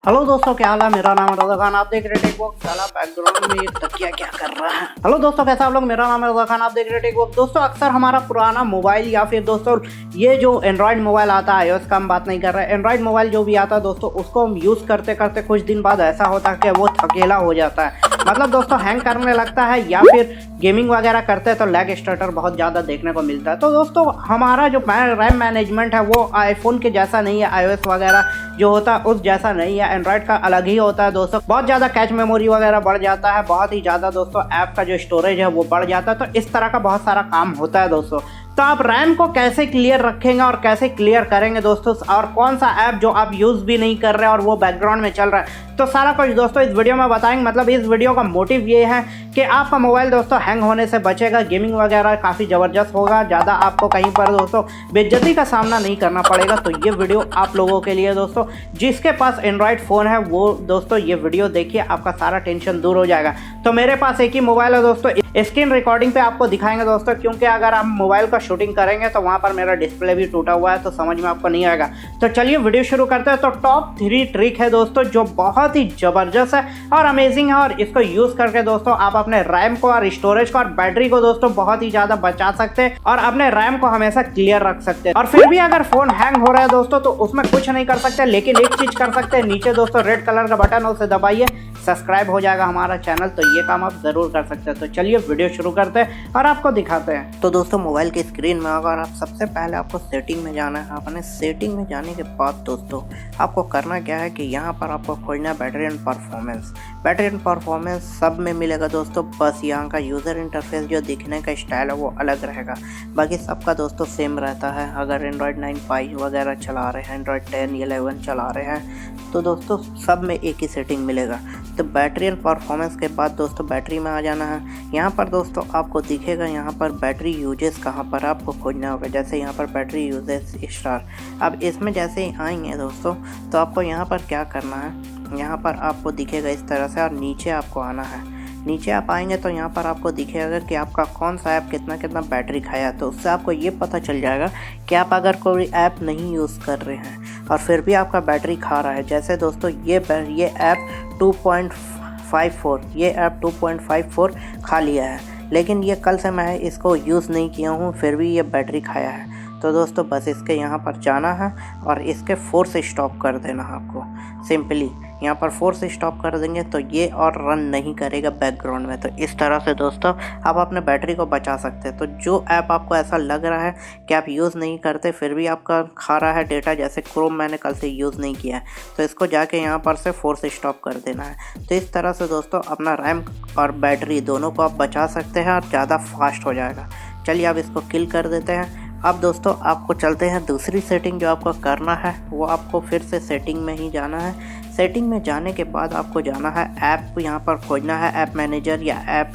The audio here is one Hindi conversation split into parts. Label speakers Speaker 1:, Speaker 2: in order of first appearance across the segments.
Speaker 1: हेलो दोस्तों, क्या हाल है। मेरा नाम है रज़ा खान, आप देख रहे टेक बॉक्स। साला बैकग्राउंड में ये तकिया क्या कर रहा है। हेलो दोस्तों, कैसे आप लोग। मेरा नाम है रज़ा खान, आप देख रहे टेक बॉक्स। दोस्तों, अक्सर हमारा पुराना मोबाइल या फिर दोस्तों ये जो एंड्रॉयड मोबाइल आता है, iOS का हम बात नहीं कर रहे हैं, एंड्रॉयड मोबाइल जो भी आता है दोस्तों, उसको हम यूज़ करते करते कुछ दिन बाद ऐसा होता है कि वो थकेला हो जाता है। मतलब दोस्तों हैंग करने लगता है या फिर गेमिंग वगैरह करते हैं तो लैग स्टटर बहुत ज़्यादा देखने को मिलता है। तो दोस्तों हमारा जो रैम मैनेजमेंट है वो आईफोन के जैसा नहीं है, iOS वगैरह जो होता है उस जैसा नहीं है, एंड्रॉयड का अलग ही होता है दोस्तों। बहुत ज़्यादा कैच मेमोरी वगैरह बढ़ जाता है, बहुत ही ज़्यादा दोस्तों ऐप का जो स्टोरेज है वो बढ़ जाता है। तो इस तरह का बहुत सारा काम होता है दोस्तों। तो आप रैम को कैसे क्लियर रखेंगे और कैसे क्लियर करेंगे दोस्तों, और कौन सा ऐप जो आप यूज़ भी नहीं कर रहे और वो बैकग्राउंड में चल रहा है, तो सारा कुछ दोस्तों इस वीडियो में बताएंगे। मतलब इस वीडियो का मोटिव ये है कि आपका मोबाइल दोस्तों हैंग होने से बचेगा, गेमिंग वगैरह काफ़ी ज़बरदस्त होगा, ज़्यादा आपको कहीं पर दोस्तों बेइज्जती का सामना नहीं करना पड़ेगा। तो ये वीडियो आप लोगों के लिए दोस्तों, जिसके पास एंड्रॉयड फ़ोन है वो दोस्तों ये वीडियो देखिए, आपका सारा टेंशन दूर हो जाएगा। तो मेरे पास एक ही मोबाइल है दोस्तों, स्क्रीन रिकॉर्डिंग पे आपको दिखाएंगे दोस्तों, क्योंकि अगर आप मोबाइल का शूटिंग करेंगे तो वहाँ पर मेरा डिस्प्ले भी टूटा हुआ है तो समझ में आपको नहीं आएगा। तो चलिए वीडियो शुरू करते हैं। तो टॉप 3 ट्रिक है दोस्तों जो बहुत ही ज़बरदस्त है और अमेजिंग है, और इसको यूज़ करके दोस्तों आप अपने रैम को और स्टोरेज को और बैटरी को दोस्तों बहुत ही ज़्यादा बचा सकते हैं और अपने रैम को हमेशा क्लियर रख सकते हैं। और फिर भी अगर फ़ोन हैंग हो रहा है दोस्तों तो उसमें कुछ नहीं कर सकते, लेकिन एक चीज़ कर सकते हैं, नीचे दोस्तों रेड कलर का बटन है उसे दबाइए, सब्सक्राइब हो जाएगा हमारा चैनल। तो ये काम आप ज़रूर कर सकते हैं। तो चलिए वीडियो शुरू करते हैं और आपको दिखाते हैं। तो दोस्तों मोबाइल की स्क्रीन में अगर आप सबसे पहले आपको सेटिंग में जाना है। अपने सेटिंग में जाने के बाद दोस्तों आपको करना क्या है कि यहाँ पर आपको खोजना battery and performance. Battery and performance सब में मिलेगा दोस्तों, बस यहाँ का यूज़र इंटरफेस जो दिखने का स्टाइल है वो अलग रहेगा, बाकी सबका दोस्तों सेम रहता है। अगर एंड्रॉयड 9 वगैरह चला रहे हैं, एंड्रॉयड 10, 11 चला रहे हैं तो दोस्तों सब में एक ही सेटिंग मिलेगा। तो बैटरी एंड परफॉर्मेंस के बाद दोस्तों बैटरी में आ जाना है। यहाँ पर दोस्तों आपको दिखेगा यहाँ पर बैटरी यूजेस कहाँ पर आपको खोजना होगा, जैसे यहाँ पर बैटरी यूजेस स्टार। अब इसमें जैसे ही आएंगे दोस्तों तो आपको यहाँ पर क्या करना है, यहाँ पर आपको दिखेगा इस तरह से, और नीचे आपको आना है। नीचे आप आएंगे तो यहाँ पर आपको दिखेगा कि आपका कौन सा ऐप कितना कितना बैटरी खाया, तो उससे आपको ये पता चल जाएगा कि आप अगर कोई ऐप नहीं यूज़ कर रहे हैं और फिर भी आपका बैटरी खा रहा है। जैसे दोस्तों ये ऐप 2.54 ये ऐप 2.54 खा लिया है, लेकिन ये कल से मैं इसको यूज़ नहीं किया हूँ फिर भी ये बैटरी खाया है। तो दोस्तों बस इसके यहाँ पर जाना है और इसके फोर्स स्टॉप कर देना है आपको। सिंपली यहाँ पर फोर्स स्टॉप कर देंगे तो ये और रन नहीं करेगा बैकग्राउंड में। तो इस तरह से दोस्तों आप अपने बैटरी को बचा सकते हैं। तो जो ऐप आपको ऐसा लग रहा है कि आप यूज़ नहीं करते फिर भी आपका खा रहा है डेटा, जैसे क्रोम मैंने कल से यूज़ नहीं किया है, तो इसको जाके यहाँ पर से फोर्स स्टॉप कर देना है। तो इस तरह से दोस्तों अपना रैम और बैटरी दोनों को आप बचा सकते हैं और ज़्यादा फास्ट हो जाएगा। चलिए अब इसको किल कर देते हैं। अब दोस्तों आपको चलते हैं दूसरी सेटिंग। जो आपको करना है वो आपको फिर से सेटिंग में ही जाना है। सेटिंग में जाने के बाद आपको जाना है ऐप, यहाँ पर खोजना है ऐप मैनेजर या ऐप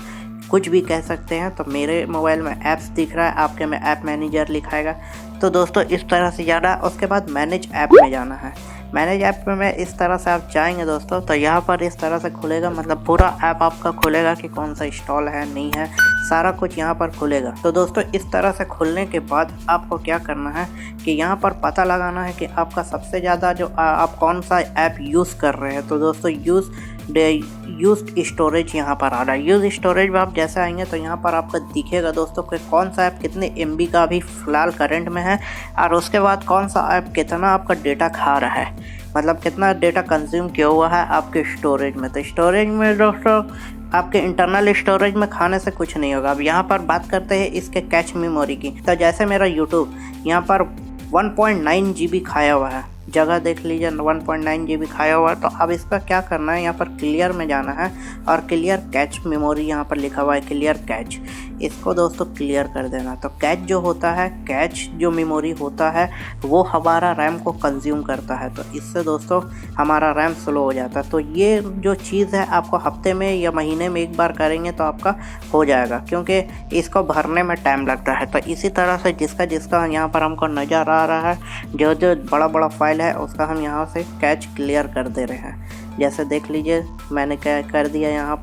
Speaker 1: कुछ भी कह सकते हैं। तो मेरे मोबाइल में ऐप्स दिख रहा है, आपके में ऐप मैनेजर लिखाएगा। तो दोस्तों इस तरह से जाना है। उसके बाद मैनेज ऐप में जाना है। मैनेज ऐप में इस तरह से आप जाएंगे दोस्तों तो यहाँ पर इस तरह से खुलेगा, मतलब पूरा ऐप आपका खुलेगा कि कौन सा इंस्टॉल है नहीं है, सारा कुछ यहाँ पर खुलेगा। तो दोस्तों इस तरह से खुलने के बाद आपको क्या करना है कि यहाँ पर पता लगाना है कि आपका सबसे ज़्यादा जो आप कौन सा ऐप यूज़ कर रहे हैं। तो दोस्तों यूज्ड स्टोरेज यहाँ पर आ रहा है। यूज स्टोरेज में आप जैसे आएंगे तो यहाँ पर आपको दिखेगा दोस्तों कि कौन सा ऐप कितने MB का अभी फ़िलहाल करंट में है, और उसके बाद कौन सा ऐप कितना आपका डेटा खा रहा है, मतलब कितना डेटा कंज्यूम किया हुआ है आपके स्टोरेज में। तो स्टोरेज में दोस्तों आपके इंटरनल स्टोरेज में खाने से कुछ नहीं होगा। अब यहाँ पर बात करते हैं इसके कैच मेमोरी की। तो जैसे मेरा यूट्यूब यहाँ पर 1.9 GB खाया हुआ है, जगह देख लीजिए 1.9 GB खाया हुआ है। तो अब इसका क्या करना है, यहाँ पर क्लियर में जाना है और क्लियर कैच मेमोरी यहाँ पर लिखा हुआ है, क्लियर कैच, इसको दोस्तों क्लियर कर देना। तो कैच जो होता है, कैच जो मेमोरी होता है वो हमारा रैम को कंज्यूम करता है, तो इससे दोस्तों हमारा रैम स्लो हो जाता है। तो ये जो चीज़ है आपको हफ्ते में या महीने में एक बार करेंगे तो आपका हो जाएगा, क्योंकि इसको भरने में टाइम लगता है। तो इसी तरह से जिसका जिसका यहाँ पर हमको नज़र आ रहा है, जो जो बड़ा बड़ा फाइल है उसका हम यहाँ से कैच क्लियर कर दे रहे हैं। जैसे देख लीजिए मैंने क्या कर दिया, यहाँ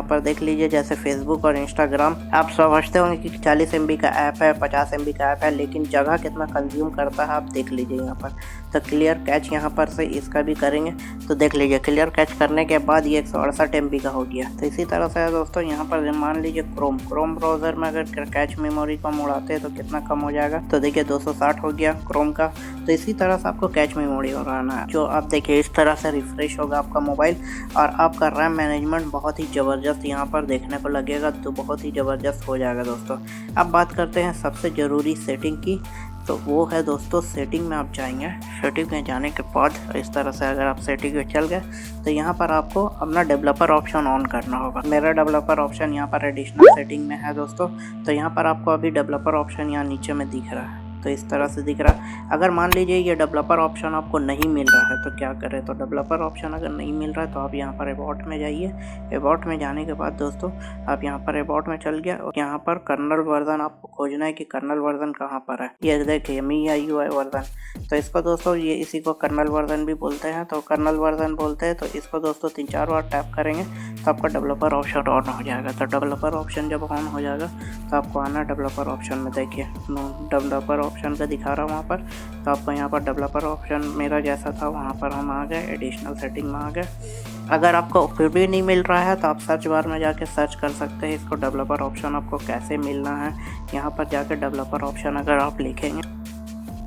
Speaker 1: पर देख लीजिए जैसे फेसबुक और इंस्टाग्राम। आप समझते होंगे कि 40 MB का ऐप है, 50 MB का ऐप है, लेकिन जगह कितना कंज्यूम करता है आप देख लीजिए यहाँ पर। तो क्लियर कैच यहाँ पर से इसका भी करेंगे तो देख लीजिए क्लियर कैच करने के बाद ये 168 MB का हो गया। तो इसी तरह से दोस्तों यहाँ पर मान लीजिए क्रोम ब्राउज़र में अगर कैच मेमोरी को उड़ाते हैं तो कितना कम हो जाएगा, तो देखिए 260 हो गया क्रोम का। तो इसी तरह से आपको कैच मेमोरी उड़ाना है, जो आप देखिए इस तरह से रिफ्रेश होगा आपका मोबाइल और आपका रैम मैनेजमेंट बहुत ही ज़बरदस्त यहाँ पर देखने को लगेगा, तो बहुत ही ज़बरदस्त हो जाएगा दोस्तों। अब बात करते हैं सबसे ज़रूरी सेटिंग की, तो वो है दोस्तों सेटिंग में आप जाएंगे। सेटिंग में जाने के बाद इस तरह से अगर आप सेटिंग में चल गए तो यहाँ पर आपको अपना डेवलपर ऑप्शन ऑन करना होगा। मेरा डेवलपर ऑप्शन यहाँ पर एडिशनल सेटिंग में है दोस्तों, तो यहाँ पर आपको अभी डेवलपर ऑप्शन यहाँ नीचे में दिख रहा है, तो इस तरह से दिख रहा है। अगर मान लीजिए ये डेवलपर ऑप्शन आपको नहीं मिल रहा है तो क्या करें, तो डेवलपर ऑप्शन अगर नहीं मिल रहा है तो आप यहाँ पर अबाउट में जाइए। अबाउट में जाने के बाद दोस्तों आप यहाँ पर अबाउट में चल गया और यहाँ पर कर्नल वर्जन आपको खोजना है कि कर्नल वर्जन कहाँ पर है। ये देखिए MIUI वर्जन, तो इसको दोस्तों ये इसी को कर्नल वर्जन भी बोलते हैं, तो कर्नल वर्जन बोलते हैं। तो इसको दोस्तों 3-4 बार टैप करेंगे तो आपका डेवलपर ऑप्शन ऑन हो जाएगा। तो डेवलपर ऑप्शन जब ऑन हो जाएगा तो आपको आना डेवलपर ऑप्शन में, देखिए डेवलपर ऑप्शन का दिखा रहा हूँ वहाँ पर, तो आपको यहाँ पर डेवलपर ऑप्शन मेरा जैसा था वहाँ पर हम आ गए, एडिशनल सेटिंग में आ गए। अगर आपको फिर भी नहीं मिल रहा है तो आप सर्च बार में जाके सर्च कर सकते हैं इसको, डेवलपर ऑप्शन आपको कैसे मिलना है। यहाँ पर जाके डेवलपर ऑप्शन अगर आप लिखेंगे,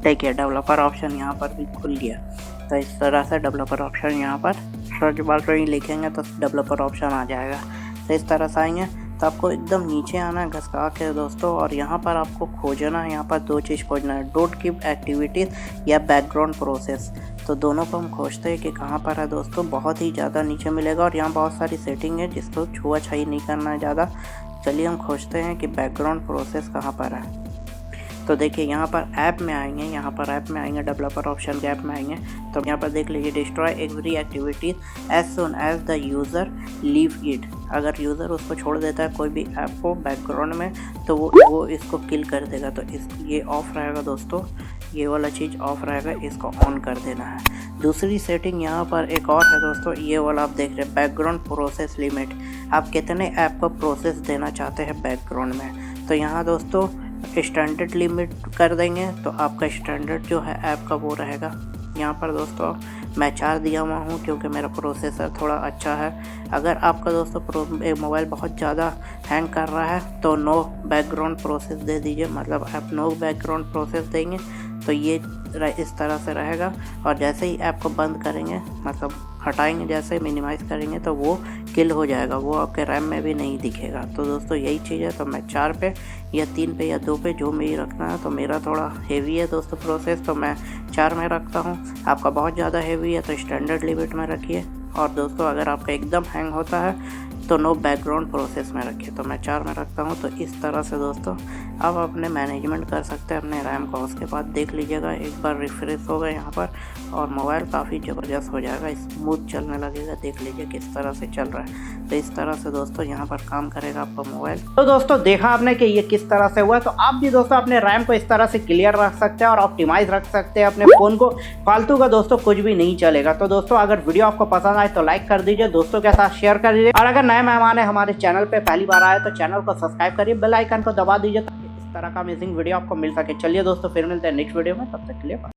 Speaker 1: देखिए डेवलपर ऑप्शन यहाँ पर भी खुल गया। तो इस तरह से डेवलपर ऑप्शन यहाँ पर सर्च बार में ही लिखेंगे तो डेवलपर ऑप्शन आ जाएगा। तो इस तरह से आएंगे तो आपको एकदम नीचे आना है घसका के दोस्तों, और यहाँ पर आपको खोजना है, यहाँ पर 2 चीज़ खोजना है, डोंट कीप एक्टिविटीज़ या बैकग्राउंड प्रोसेस। तो दोनों को हम खोजते हैं कि कहाँ पर है दोस्तों, बहुत ही ज़्यादा नीचे मिलेगा और यहाँ बहुत सारी सेटिंग है जिसको छुआ छाई नहीं करना है ज़्यादा। चलिए हम खोजते हैं कि बैकग्राउंड प्रोसेस कहाँ पर है। तो देखिए यहाँ पर ऐप में आएंगे, यहाँ पर ऐप में आएंगे, डेवलपर ऑप्शन के ऐप में आएंगे तो यहाँ पर देख लीजिए destroy every activities as soon as the user leave it. अगर यूज़र उसको छोड़ देता है कोई भी ऐप को बैकग्राउंड में तो वो इसको किल कर देगा। तो ये ऑफ रहेगा दोस्तों, ये वाला चीज़ ऑफ रहेगा, इसको ऑन कर देना है। दूसरी सेटिंग यहाँ पर एक और है दोस्तों, ये वाला आप देख रहे हैं बैकग्राउंड प्रोसेस लिमिट। आप कितने ऐप को प्रोसेस देना चाहते हैं बैकग्राउंड में, तो यहाँ दोस्तों स्टैंडर्ड लिमिट कर देंगे तो आपका स्टैंडर्ड जो है ऐप का वो रहेगा। यहाँ पर दोस्तों मैं 4 दिया हुआ हूँ क्योंकि मेरा प्रोसेसर थोड़ा अच्छा है। अगर आपका दोस्तों मोबाइल बहुत ज़्यादा हैंग कर रहा है तो नो बैकग्राउंड प्रोसेस दे दीजिए, मतलब आप नो बैकग्राउंड प्रोसेस देंगे तो ये इस तरह से रहेगा। और जैसे ही ऐप को बंद करेंगे, मतलब हटाएंगे, जैसे मिनिमाइज़ करेंगे तो वो किल हो जाएगा, वो आपके रैम में भी नहीं दिखेगा। तो दोस्तों यही चीज़ है। तो मैं 4 पे या 3 पे या 2 पे जो भी रखना है, तो मेरा थोड़ा हेवी है दोस्तों प्रोसेस, तो मैं 4 में रखता हूँ। आपका बहुत ज़्यादा हेवी है तो स्टैंडर्ड लिमिट में रखिए। और दोस्तों अगर आपका एकदम हैंग होता है तो नो बैकग्राउंड प्रोसेस में रखिए, तो मैं 4 में रखता हूँ। तो इस तरह से दोस्तों आप अपने मैनेजमेंट कर सकते हैं अपने रैम का। उसके बाद देख लीजिएगा एक बार रिफ्रेश होगा यहाँ पर और मोबाइल काफ़ी ज़बरदस्त हो जाएगा, स्मूथ चलने लगेगा। देख लीजिए किस तरह से चल रहा है। तो इस तरह से दोस्तों यहाँ पर काम करेगा आपका मोबाइल। तो दोस्तों देखा आपने कि ये किस तरह से हुआ, तो आप भी दोस्तों अपने रैम को इस तरह से क्लियर रख सकते हैं और ऑप्टिमाइज रख सकते हैं अपने फ़ोन को। फालतू का दोस्तों कुछ भी नहीं चलेगा। तो दोस्तों अगर वीडियो आपको पसंद आए तो लाइक कर दीजिए, दोस्तों के साथ शेयर कर दीजिए, और अगर नए मेहमान है हमारे चैनल पे पहली बार आए तो चैनल को सब्सक्राइब करिए, बेल आइकन को दबा दीजिए ताकि इस तरह का अमेजिंग वीडियो आपको मिल सके। चलिए दोस्तों फिर मिलते हैं नेक्स्ट वीडियो में, तब तक के लिए बाय।